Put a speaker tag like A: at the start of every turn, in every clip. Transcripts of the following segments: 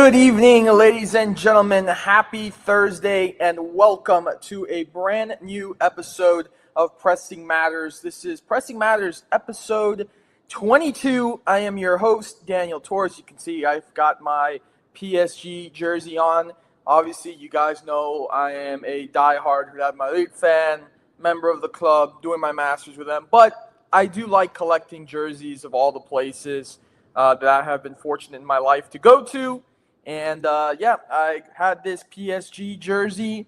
A: Good evening, ladies and gentlemen. Happy Thursday, and welcome to a brand new episode of Pressing Matters. This is Pressing Matters episode 22. I am your host, Daniel Torres. You can see I've got my PSG jersey on. Obviously, you guys know I am a diehard Real Madrid fan, member of the club, doing my masters with them. But I do like collecting jerseys of all the places that I have been fortunate in my life to go to. And I had this PSG jersey.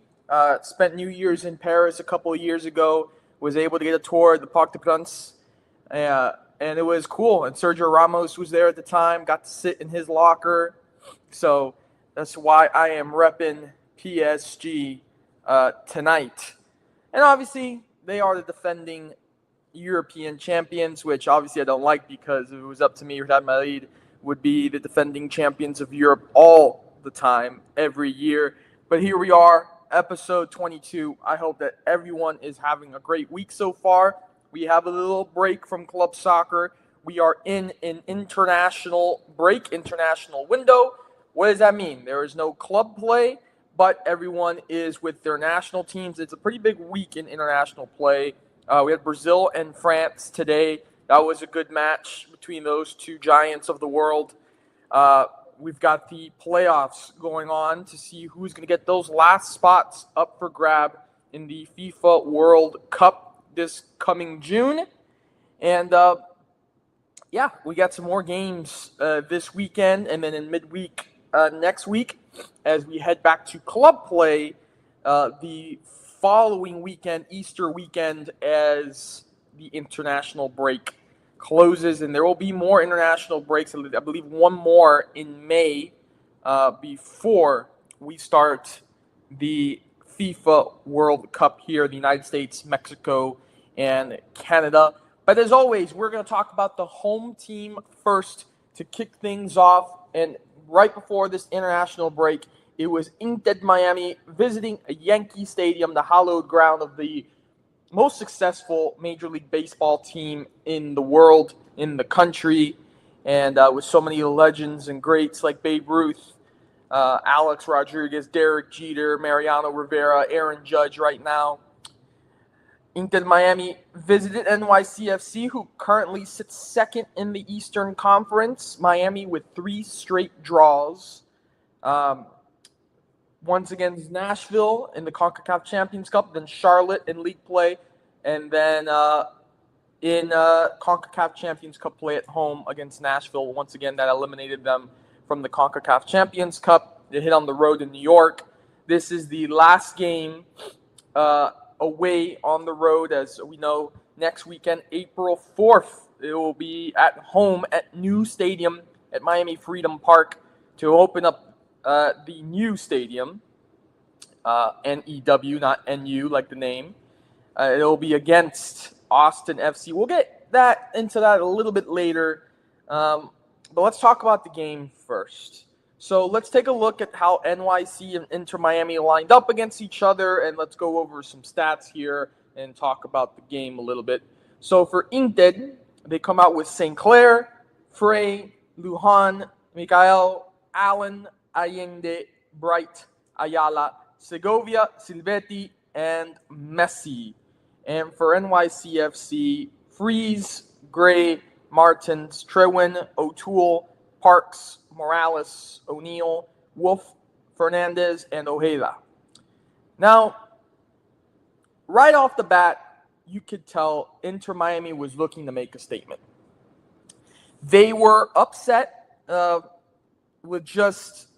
A: Spent New Year's in Paris a couple of years ago. Was able to get a tour of the Parc des Princes, and it was cool. And Sergio Ramos was there at the time. Got to sit in his locker. So that's why I am repping PSG tonight. And obviously, they are the defending European champions, which obviously I don't like, because if it was up to me, Real Madrid would be the defending champions of Europe all the time, every year. But here we are, episode 22. I hope that everyone is having a great week so far. We have a little break from club soccer. We are in an international break, international window. What does that mean? There is no club play, but everyone is with their national teams. It's a pretty big week in international play. We had Brazil and France today. That was a good match between those two giants of the world. We've got the playoffs going on to see who's going to get those last spots up for grab in the FIFA World Cup this coming June. And, we got some more games this weekend, and then in midweek next week as we head back to club play the following weekend, Easter weekend, as the international break closes. And there will be more international breaks. I believe one more in May before we start the FIFA World Cup here in the United States, Mexico, and Canada. But as always, we're going to talk about the home team first to kick things off. And right before this international break, it was Inter Miami visiting a Yankee Stadium, the hallowed ground of the most successful Major League Baseball team in the world, in the country, and with so many legends and greats like Babe Ruth, Alex Rodriguez, Derek Jeter, Mariano Rivera, Aaron Judge right now. Inter Miami visited NYCFC, who currently sits second in the Eastern Conference. Miami with 3 straight draws. Once against Nashville in the CONCACAF Champions Cup, then Charlotte in league play, and then in CONCACAF Champions Cup play at home against Nashville. Once again, that eliminated them from the CONCACAF Champions Cup. They hit on the road in New York. This is the last game away on the road. As we know, next weekend, April 4th, it will be at home at New Stadium at Miami Freedom Park to open up the new stadium, NEW, not NU like the name. It'll be against Austin FC. We'll get into that a little bit later, but let's talk about the game first. So let's take a look at how NYC and Inter Miami lined up against each other, and let's go over some stats here and talk about the game a little bit. So for Inter, they come out with St. Clair, Frey, Lujan, Mikael, Allen, Allende, Bright, Ayala, Segovia, Silvetti, and Messi. And for NYCFC, Freeze, Gray, Martins, Trewin, O'Toole, Parks, Morales, O'Neill, Wolf, Fernandez, and Ojeda. Now, right off the bat, you could tell Inter Miami was looking to make a statement. They were upset with just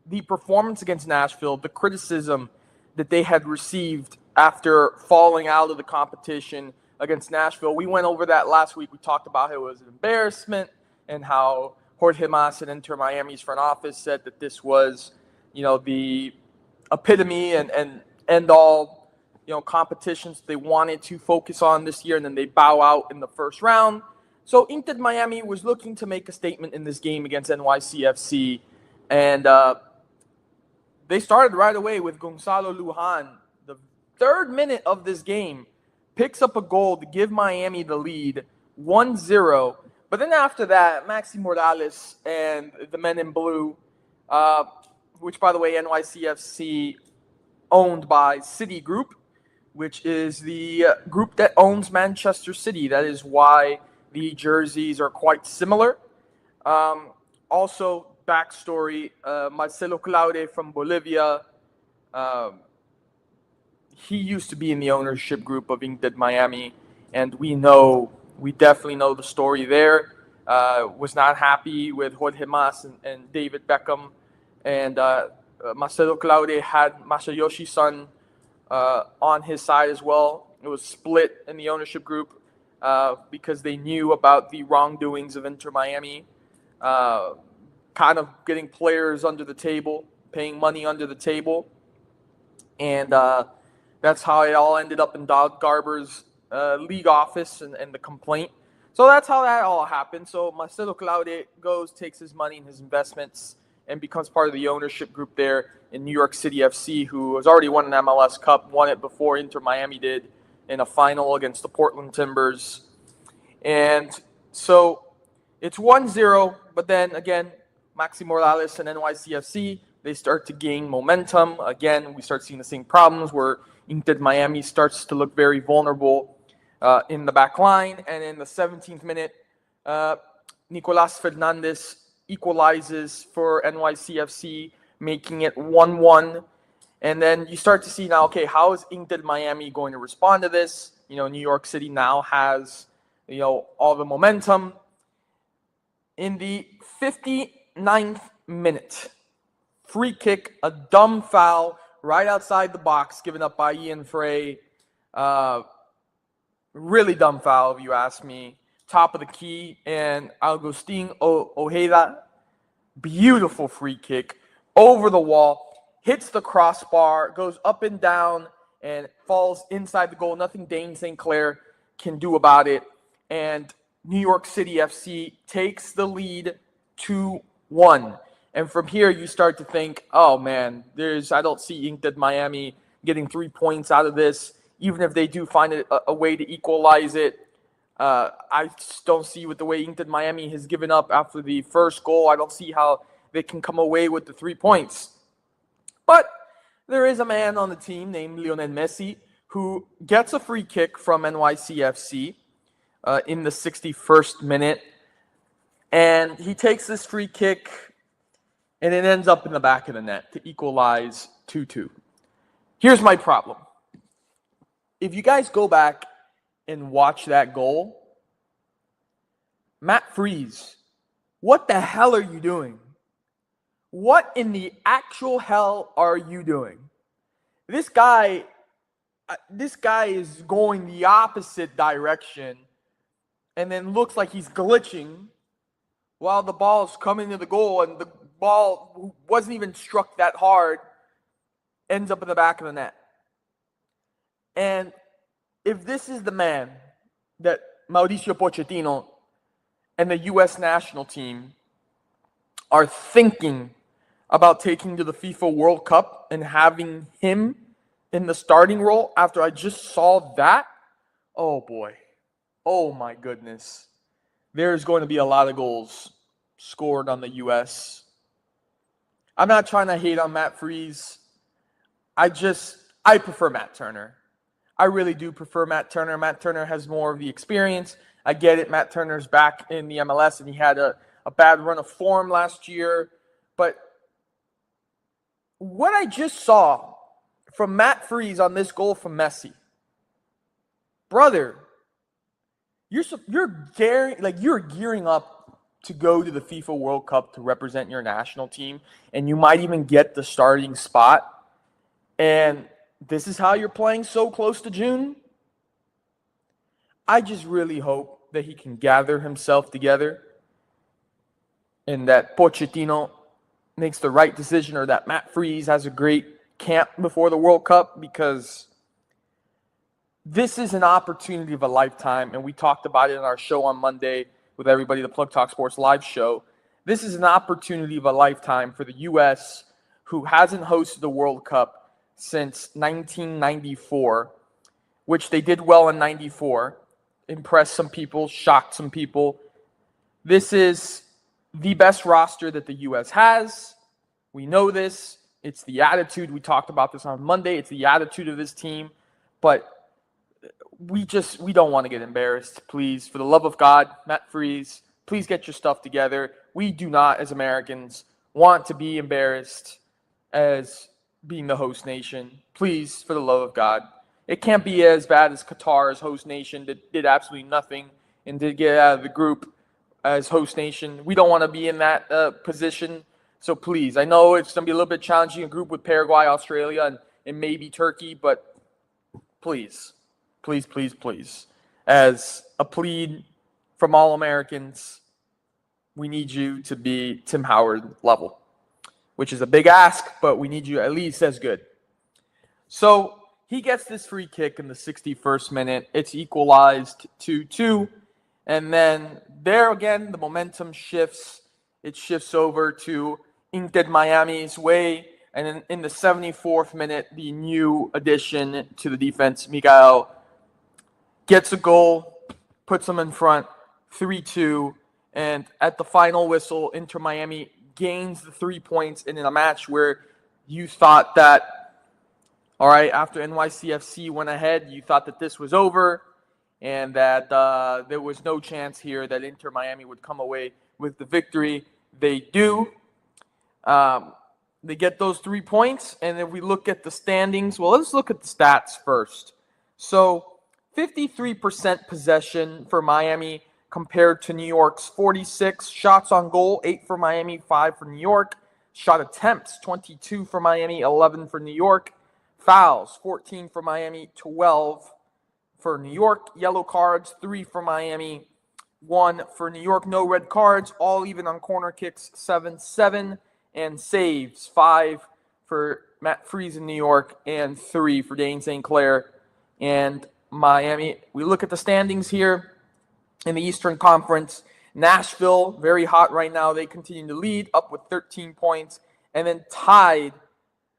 A: the performance against Nashville, the criticism that they had received after falling out of the competition against Nashville. We went over that last week. We talked about how it was an embarrassment and how Jorge Mas and Inter Miami's front office said that this was, the epitome and end all, competitions they wanted to focus on this year, and then they bow out in the first round. So Inter Miami was looking to make a statement in this game against NYCFC, and they started right away with Gonzalo Lujan. The 3rd minute of this game picks up a goal to give Miami the lead, 1-0. But then after that, Maxi Morales and the men in blue which, by the way, NYCFC owned by Citigroup, which is the group that owns Manchester City. That is why the jerseys are quite similar. Also, backstory, Marcelo Claure from Bolivia, he used to be in the ownership group of Inter Miami, and we definitely know the story there. Was not happy with Jorge Mas and David Beckham, and Marcelo Claure had Masayoshi Son on his side as well. It was split in the ownership group because they knew about the wrongdoings of Inter Miami, kind of getting players under the table, paying money under the table, and that's how it all ended up in Doug Garber's league office and the complaint. So that's how that all happened. So Marcelo Claure goes, takes his money and his investments, and becomes part of the ownership group there in New York City FC, who has already won an MLS Cup, won it before Inter Miami did in a final against the Portland Timbers. And so it's 1-0, but then again, Maxi Morales and NYCFC, they start to gain momentum. Again, we start seeing the same problems where Inter Miami starts to look very vulnerable in the back line. And in the 17th minute, Nicolas Fernandez equalizes for NYCFC, making it 1-1. And then you start to see now, okay, how is Inter Miami going to respond to this? New York City now has, all the momentum. In the 59th minute, free kick, a dumb foul right outside the box given up by Ian Frey. Really dumb foul, if you ask me. Top of the key, and Agustin Ojeda, beautiful free kick over the wall, hits the crossbar, goes up and down, and falls inside the goal. Nothing Dane St. Clair can do about it. And New York City FC takes the lead 2-1. And from here, you start to think, oh man, I don't see Inter Miami getting 3 points out of this. Even if they do find a way to equalize it, I just don't see with the way Inter Miami has given up after the first goal. I don't see how they can come away with the 3 points. But there is a man on the team named Lionel Messi who gets a free kick from NYCFC in the 61st minute. And he takes this free kick, and it ends up in the back of the net to equalize 2-2. Here's my problem. If you guys go back and watch that goal, Matt Freese, what the hell are you doing? What in the actual hell are you doing? This guy is going the opposite direction and then looks like he's glitching while the ball is coming to the goal, and the ball wasn't even struck that hard, ends up in the back of the net. And if this is the man that Mauricio Pochettino and the U.S. national team are thinking about taking to the FIFA World Cup and having him in the starting role after I just saw that, oh boy, oh my goodness. There's going to be a lot of goals scored on the U.S. I'm not trying to hate on Matt Freese. I prefer Matt Turner. I really do prefer Matt Turner. Matt Turner has more of the experience. I get it. Matt Turner's back in the MLS, and he had a bad run of form last year. But what I just saw from Matt Freese on this goal from Messi, brother, you're gearing up to go to the FIFA World Cup to represent your national team, and you might even get the starting spot. And this is how you're playing so close to June? I just really hope that he can gather himself together and that Pochettino makes the right decision, or that Matt Freese has a great camp before the World Cup, because this is an opportunity of a lifetime, and we talked about it in our show on Monday with everybody, the Plug Talk Sports live show. This is an opportunity of a lifetime for the U.S., who hasn't hosted the World Cup since 1994, which they did well in 94, impressed some people, shocked some people. This is the best roster that the U.S. has. We know this. It's the attitude. We talked about this on Monday. It's the attitude of this team. But we don't want to get embarrassed. Please, for the love of God, Matt Freese, please get your stuff together. We do not, as Americans, want to be embarrassed as being the host nation. Please, for the love of God. It can't be as bad as Qatar as host nation that did absolutely nothing and did get out of the group as host nation. We don't want to be in that position. So please, I know it's going to be a little bit challenging, a group with Paraguay, Australia, and maybe Turkey, but please, please, please, please, as a plead from all Americans, we need you to be Tim Howard level, which is a big ask, but we need you at least as good. So he gets this free kick in the 61st minute. It's equalized 2-2. And then there again, the momentum shifts. It shifts over to Inter Miami's way. And then in the 74th minute, the new addition to the defense, Miguel, gets a goal, puts them in front, 3-2. And at the final whistle, Inter Miami gains the 3 points in a match where you thought that, all right, after NYCFC went ahead, you thought that this was over and that there was no chance here that Inter Miami would come away with the victory. They do. They get those 3 points, and if we look at the standings, well, let's look at the stats first. So 53% possession for Miami compared to New York's 46. Shots on goal, 8 for Miami, 5 for New York. Shot attempts, 22 for Miami, 11 for New York. Fouls, 14 for Miami, 12 for New York. Yellow cards, 3 for Miami, 1 for New York. No red cards, all even on corner kicks, 7-7. And saves, 5 for Matt Freese in New York and 3 for Dayne St. Clair and Miami. We look at the standings here in the Eastern Conference. Nashville, very hot right now. They continue to lead, up with 13 points. And then tied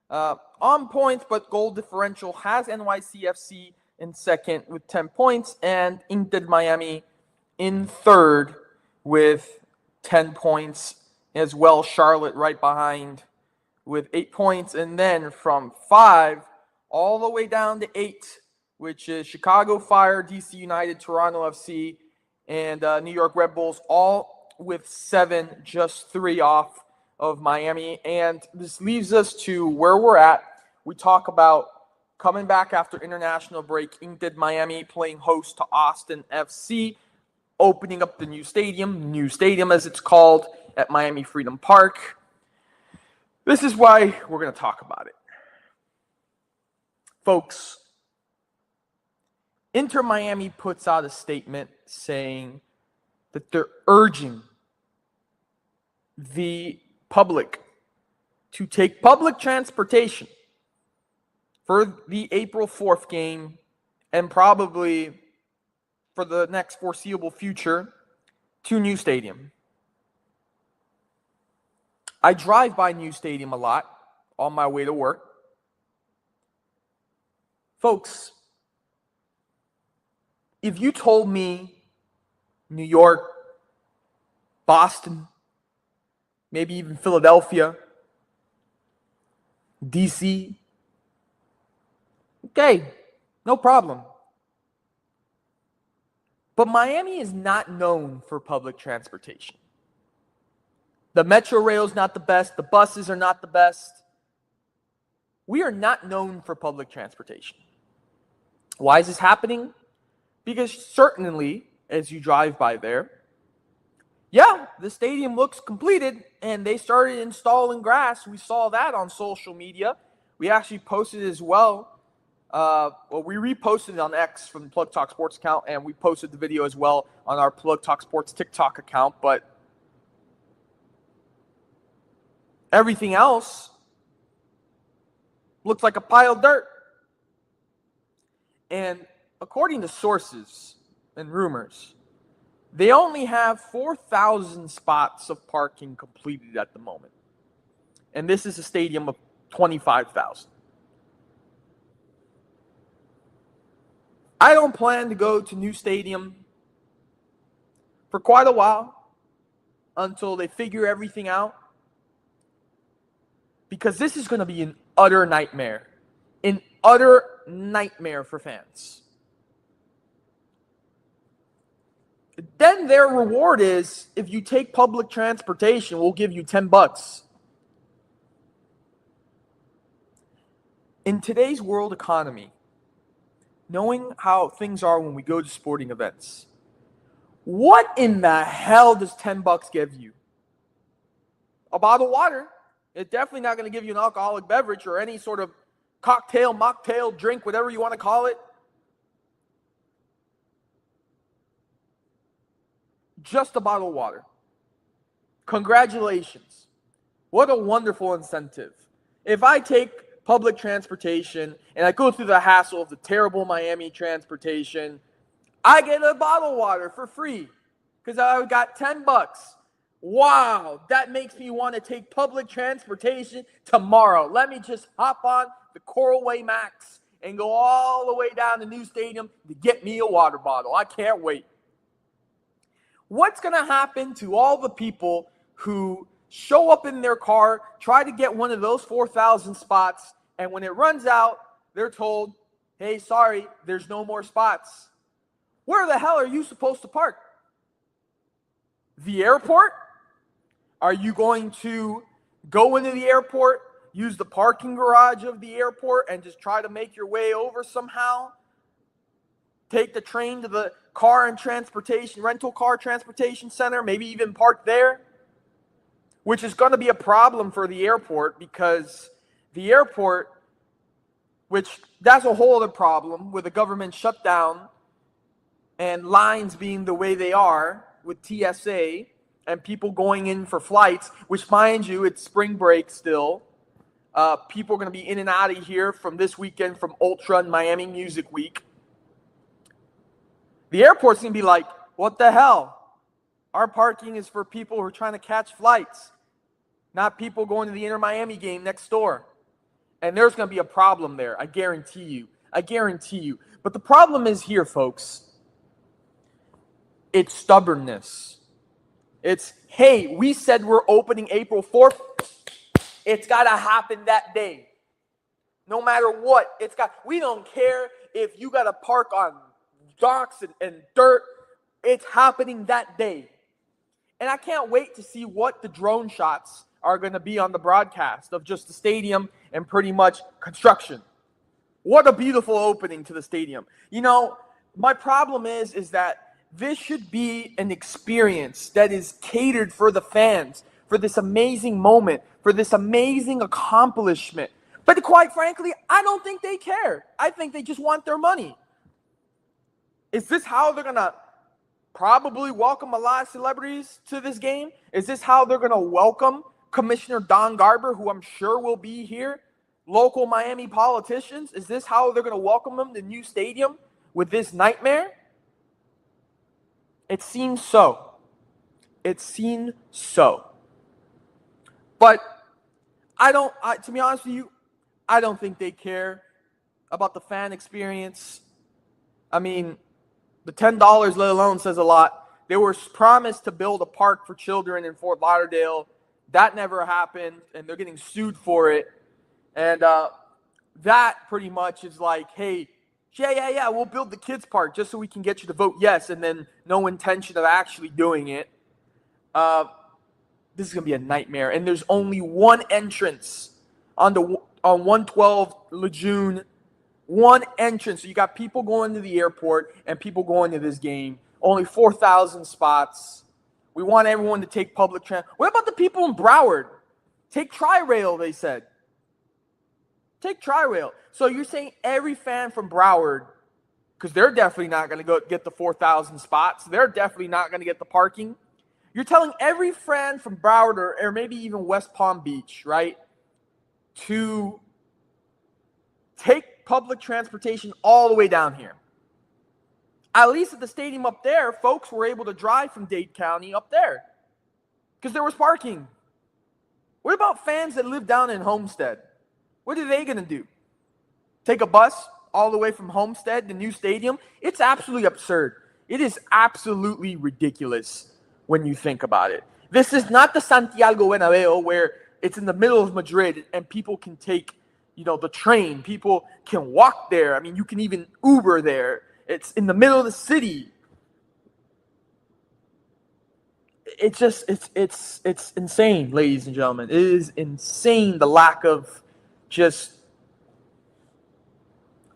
A: on points, but goal differential has NYCFC in second with 10 points. And Inter Miami in third with 10 points as well. Charlotte right behind with 8 points. And then from 5 all the way down to 8, which is Chicago Fire, DC United, Toronto FC, and New York Red Bulls, all with 7, just 3 off of Miami. And this leaves us to where we're at. We talk about coming back after international break, Inter Miami playing host to Austin FC, opening up the new stadium as it's called, at Miami Freedom Park. This is why we're going to talk about it. Folks, Inter Miami puts out a statement saying that they're urging the public to take public transportation for the April 4th game and probably for the next foreseeable future to New Stadium. I drive by New Stadium a lot on my way to work. Folks, if you told me New York, Boston, maybe even Philadelphia, DC, okay, no problem. But Miami is not known for public transportation. The Metro Rail is not the best. The buses are not the best. We are not known for public transportation. Why is this happening? Because certainly, as you drive by there, yeah, the stadium looks completed, and they started installing grass. We saw that on social media. We actually posted it as well. We reposted it on X from the Plug Talk Sports account, and we posted the video as well on our Plug Talk Sports TikTok account. But everything else looks like a pile of dirt. And according to sources and rumors, they only have 4,000 spots of parking completed at the moment. And this is a stadium of 25,000. I don't plan to go to New Stadium for quite a while until they figure everything out. because this is going to be an utter nightmare. An utter nightmare for fans. Then their reward is, if you take public transportation, we'll give you $10. In today's world economy, knowing how things are when we go to sporting events, what in the hell does $10 give you? A bottle of water. It's definitely not going to give you an alcoholic beverage or any sort of cocktail, mocktail, drink, whatever you want to call it. Just a bottle of water. Congratulations. What a wonderful incentive. If I take public transportation and I go through the hassle of the terrible Miami transportation, I get a bottle of water for free because I got $10. Wow, that makes me want to take public transportation tomorrow. Let me just hop on the Coral Way Max and go all the way down to New Stadium to get me a water bottle. I can't wait. What's going to happen to all the people who show up in their car, try to get one of those 4,000 spots, and when it runs out, they're told, hey, sorry, there's no more spots. Where the hell are you supposed to park? The airport? Are you going to go into the airport, use the parking garage of the airport, and just try to make your way over somehow? Take the train to the rental car transportation center, maybe even park there? Which is going to be a problem for the airport, because the airport, which that's a whole other problem with the government shutdown and lines being the way they are with TSA and people going in for flights, which, mind you, it's spring break still. People are going to be in and out of here from this weekend from Ultra and Miami Music Week. The airport's going to be like, what the hell? Our parking is for people who are trying to catch flights, not people going to the Inter Miami game next door. And there's going to be a problem there, I guarantee you. I guarantee you. But the problem is here, folks. It's stubbornness. It's, hey, we said we're opening April 4th. It's got to happen that day. No matter what, we don't care if you got to park on docks and dirt. It's happening that day. And I can't wait to see what the drone shots are going to be on the broadcast of just the stadium and pretty much construction. What a beautiful opening to the stadium. You know, my problem is that this should be an experience that is catered for the fans, for this amazing moment, for this amazing accomplishment. But quite frankly, I don't think they care. I think they just want their money. Is this how they're going to probably welcome a lot of celebrities to this game? Is this how they're going to welcome Commissioner Don Garber, who I'm sure will be here? Local Miami politicians? Is this how they're going to welcome them to the new stadium with this nightmare? It seems so. It seems so. But to be honest with you, I don't think they care about the fan experience. I mean, the $10, let alone, says a lot. They were promised to build a park for children in Fort Lauderdale. That never happened, and they're getting sued for it. And that pretty much is like, hey, yeah, we'll build the kids park just so we can get you to vote yes, and then no intention of actually doing it. This is going to be a nightmare. And there's only one entrance on 112 Lejeune. One entrance. So you got people going to the airport and people going to this game. Only 4,000 spots. We want everyone to take public transit. What about the people in Broward? Take Tri-Rail, they said. Take Tri-Rail. So you're saying every fan from Broward, because they're definitely not going to go get the 4,000 spots. They're definitely not going to get the parking. You're telling every fan from Broward or maybe even West Palm Beach, right, to take public transportation all the way down here. At least at the stadium up there, folks were able to drive from Dade County up there because there was parking. What about fans that live down in Homestead? What are they going to do? Take a bus all the way from Homestead to New Stadium? It's absolutely absurd. It is absolutely ridiculous when you think about it. This is not the Santiago Bernabeu where it's in the middle of Madrid, and people can take, the train. People can walk there. I mean, you can even Uber there. It's in the middle of the city. It's just it's insane, ladies and gentlemen. It is insane, the lack of just,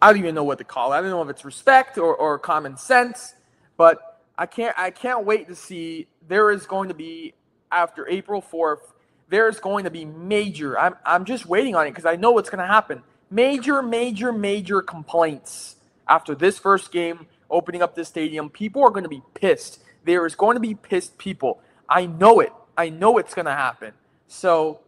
A: I don't even know what to call it. I don't know if it's respect or common sense, but I can't wait to see. There is going to be, after April 4th, there's going to be major, I'm just waiting on it because I know what's going to happen. Major complaints after this first game, opening up this stadium. People are going to be pissed. There is going to be pissed people. I know it. I know it's going to happen. So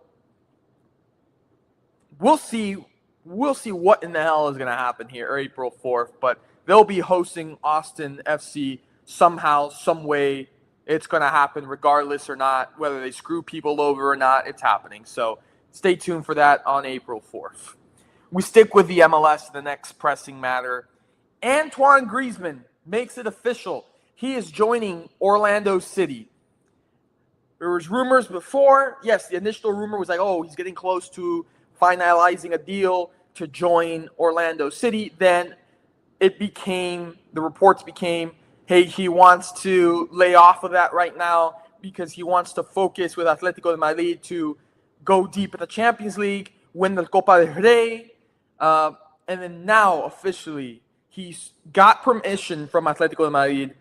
A: we'll see what in the hell is going to happen here April 4th, but they'll be hosting Austin FC somehow, some way. It's going to happen regardless or not, whether they screw people over or not, it's happening. So stay tuned for that on April 4th. We stick with the MLS, the next pressing matter. Antoine Griezmann makes it official. He is joining Orlando City. There was rumors before. Yes, the initial rumor was like, oh, he's getting close to finalizing a deal to join Orlando City. Then the reports became, hey, he wants to lay off of that right now because he wants to focus with Atletico de Madrid to go deep in the Champions League, win the Copa del Rey. And then now, officially, he's got permission from Atletico de Madrid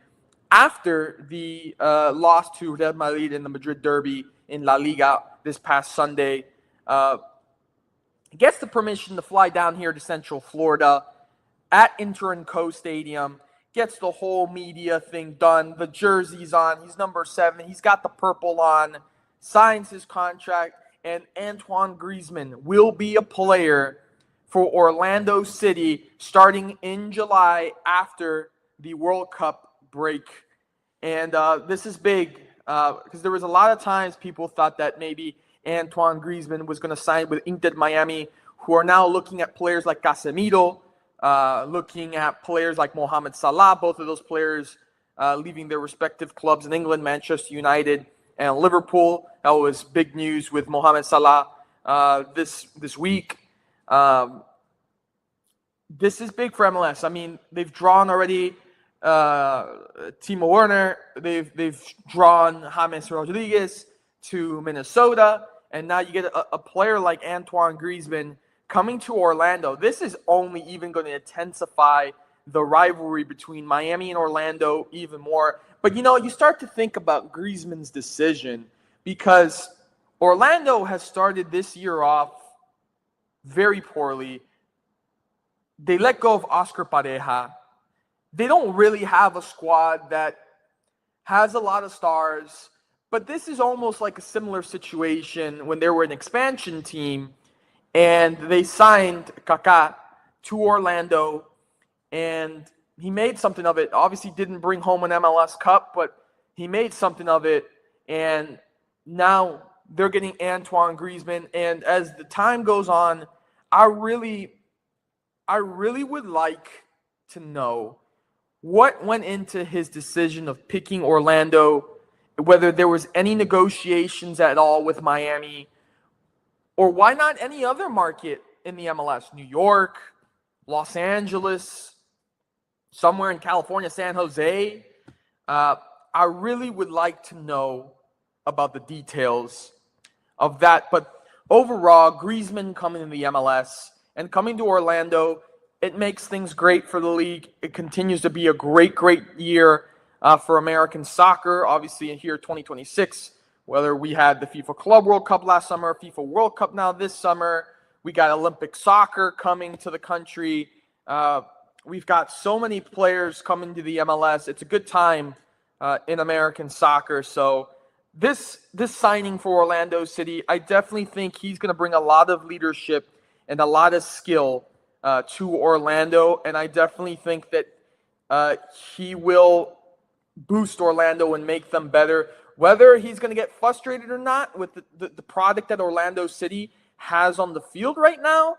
A: after the loss to Real Madrid in the Madrid Derby in La Liga this past Sunday. Gets the permission to fly down here to Central Florida at Inter & Co Stadium. Gets the whole media thing done. The jersey's on. He's number 7. He's got the purple on. Signs his contract. And Antoine Griezmann will be a player for Orlando City starting in July after the World Cup break. And this is big because there was a lot of times people thought that maybe Antoine Griezmann was going to sign with Inter Miami, who are now looking at players like Casemiro, looking at players like Mohamed Salah, both of those players leaving their respective clubs in England, Manchester United and Liverpool. That was big news with Mohamed Salah this week. This is big for MLS. I mean, they've drawn already Timo Werner. They've drawn James Rodriguez to Minnesota. And now you get a player like Antoine Griezmann coming to Orlando. This is only even going to intensify the rivalry between Miami and Orlando even more. But, you start to think about Griezmann's decision because Orlando has started this year off very poorly. They let go of Oscar Pareja. They don't really have a squad that has a lot of stars. But this is almost like a similar situation when they were an expansion team and they signed Kaká to Orlando and he made something of it. Obviously didn't bring home an MLS Cup, but he made something of it. And now they're getting Antoine Griezmann. And as the time goes on, I really would like to know what went into his decision of picking Orlando, whether there was any negotiations at all with Miami, or why not any other market in the MLS? New York, Los Angeles, somewhere in California, San Jose. I really would like to know about the details of that. But overall, Griezmann coming to the MLS and coming to Orlando, it makes things great for the league. It continues to be a great year for American soccer, obviously in here 2026, whether we had the FIFA Club World Cup last summer, FIFA World Cup now this summer, we got Olympic soccer coming to the country. We've got so many players coming to the MLS. It's a good time in American soccer. So this signing for Orlando City, I definitely think he's going to bring a lot of leadership and a lot of skill to Orlando. And I definitely think that he will boost Orlando and make them better. Whether he's going to get frustrated or not with the product that Orlando City has on the field right now,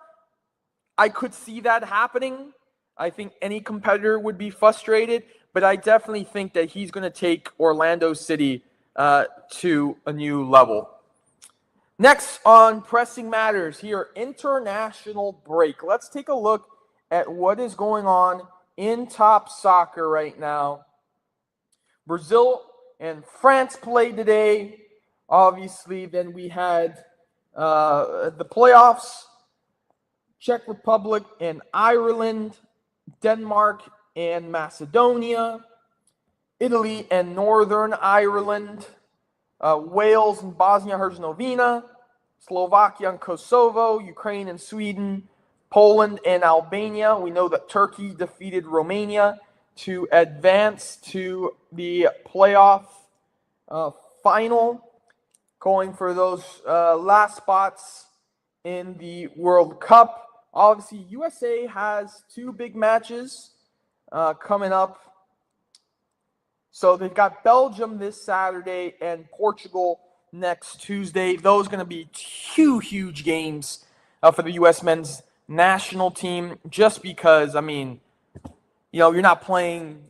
A: I could see that happening. I think any competitor would be frustrated, but I definitely think that he's going to take Orlando City to a new level. Next on Pressing Matters here, international break. Let's take a look at what is going on in top soccer right now. Brazil and France played today. Obviously, then we had the playoffs. Czech Republic and Ireland, Denmark and Macedonia, Italy and Northern Ireland, Wales and Bosnia-Herzegovina, Slovakia and Kosovo, Ukraine and Sweden, Poland and Albania. We know that Turkey defeated Romania to advance to the playoff final, going for those last spots in the World Cup. Obviously, USA has two big matches coming up. So they've got Belgium this Saturday and Portugal next Tuesday. Those are going to be two huge games for the U.S. men's national team, just because, I mean, you know, you're not playing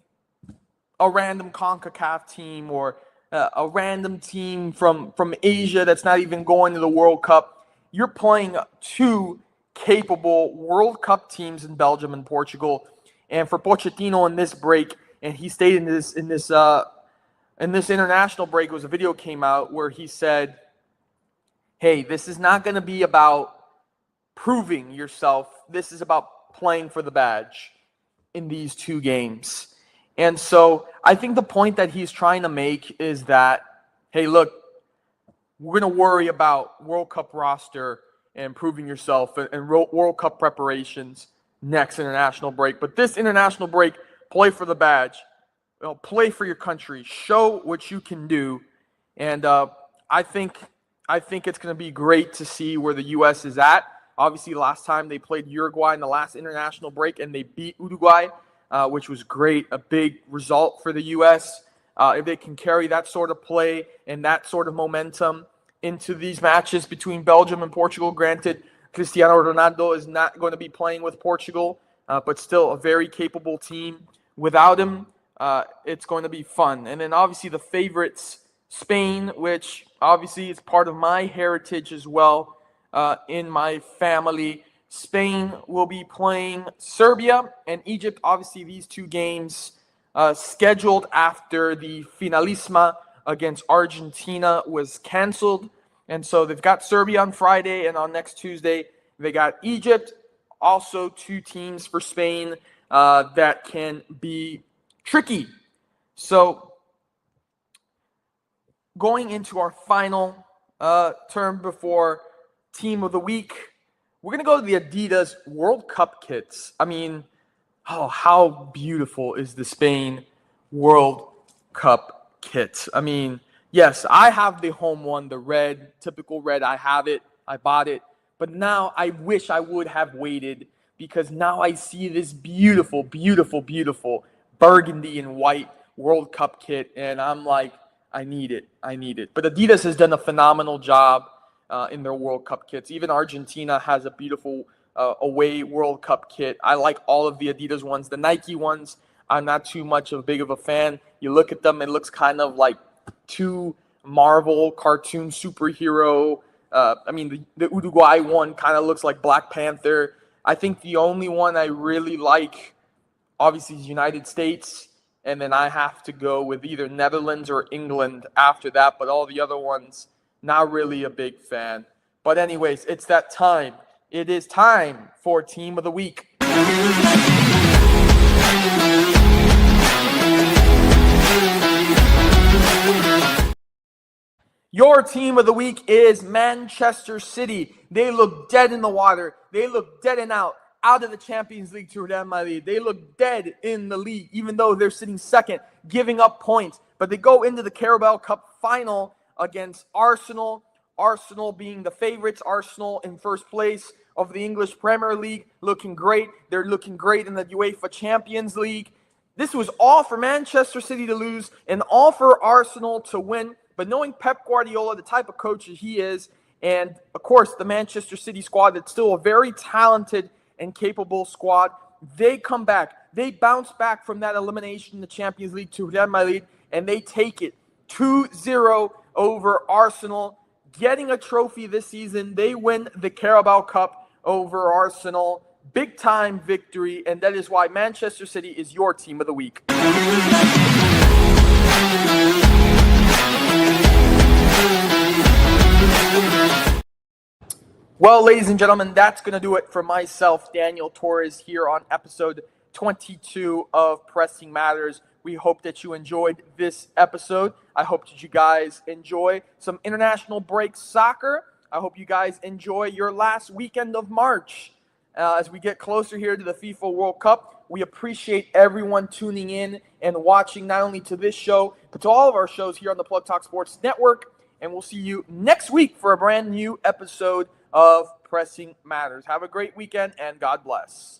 A: a random CONCACAF team or a random team from Asia that's not even going to the World Cup. You're playing two capable World Cup teams in Belgium and Portugal. And for Pochettino in this break, and he stated in this international break, was a video came out where he said, hey, this is not going to be about proving yourself. This is about playing for the badge in these two games. And so I think the point that he's trying to make is that, hey, look, we're going to worry about World Cup roster and proving yourself and World Cup preparations next international break. But this international break, play for the badge. You know, play for your country. Show what you can do. And I think it's going to be great to see where the U.S. is at. Obviously, last time they played Uruguay in the last international break, and they beat Uruguay, which was great, a big result for the U.S. If they can carry that sort of play and that sort of momentum into these matches between Belgium and Portugal. Granted, Cristiano Ronaldo is not going to be playing with Portugal, but still a very capable team. Without him, it's going to be fun. And then obviously the favorites, Spain, which obviously is part of my heritage as well in my family. Spain will be playing Serbia and Egypt. Obviously, these two games scheduled after the Finalissima against Argentina was canceled. And so they've got Serbia on Friday, and on next Tuesday, they got Egypt. Also, two teams for Spain that can be tricky. So going into our final term before Team of the Week, we're going to go to the Adidas World Cup kits. I mean, how beautiful is the Spain World Cup kit? I mean, yes, I have the home one, the red, typical red. I have it. I bought it. But now I wish I would have waited, because now I see this beautiful, beautiful, beautiful burgundy and white World Cup kit, and I'm like, I need it. I need it. But Adidas has done a phenomenal job in their World Cup kits. Even Argentina has a beautiful away World Cup kit. I like all of the Adidas ones. The Nike ones, I'm not too much of a fan. You look at them, it looks kind of like two Marvel cartoon superhero. I mean, the Uruguay one kind of looks like Black Panther. I think the only one I really like, obviously, is United States. And then I have to go with either Netherlands or England after that. But all the other ones, not really a big fan. But anyways, it's that time. It is time for Team of the Week. Your Team of the Week is Manchester City. They look dead in the water. They look dead and out of the Champions League to Real Madrid. They look dead in the league, even though they're sitting second, giving up points. But they go into the Carabao Cup final against Arsenal. Arsenal being the favorites. Arsenal in first place of the English Premier League, looking great. They're looking great in the UEFA Champions League. This was all for Manchester City to lose and all for Arsenal to win. But knowing Pep Guardiola, the type of coach that he is, and of course the Manchester City squad, that's still a very talented and capable squad, they come back. They bounce back from that elimination in the Champions League to Real Madrid, and they take it 2-0 over Arsenal. getting a trophy this season. They win the Carabao Cup over Arsenal. Big time victory, and that is why Manchester City is your team of the week. Well, ladies and gentlemen, that's going to do it for myself, Daniel Torres, here on episode 22 of Pressing Matters. We hope that you enjoyed this episode. I hope that you guys enjoy some international break soccer. I hope you guys enjoy your last weekend of March. As we get closer here to the FIFA World Cup, we appreciate everyone tuning in and watching not only to this show, but to all of our shows here on the Plug Talk Sports Network. And we'll see you next week for a brand new episode of Pressing Matters. Have a great weekend, and God bless.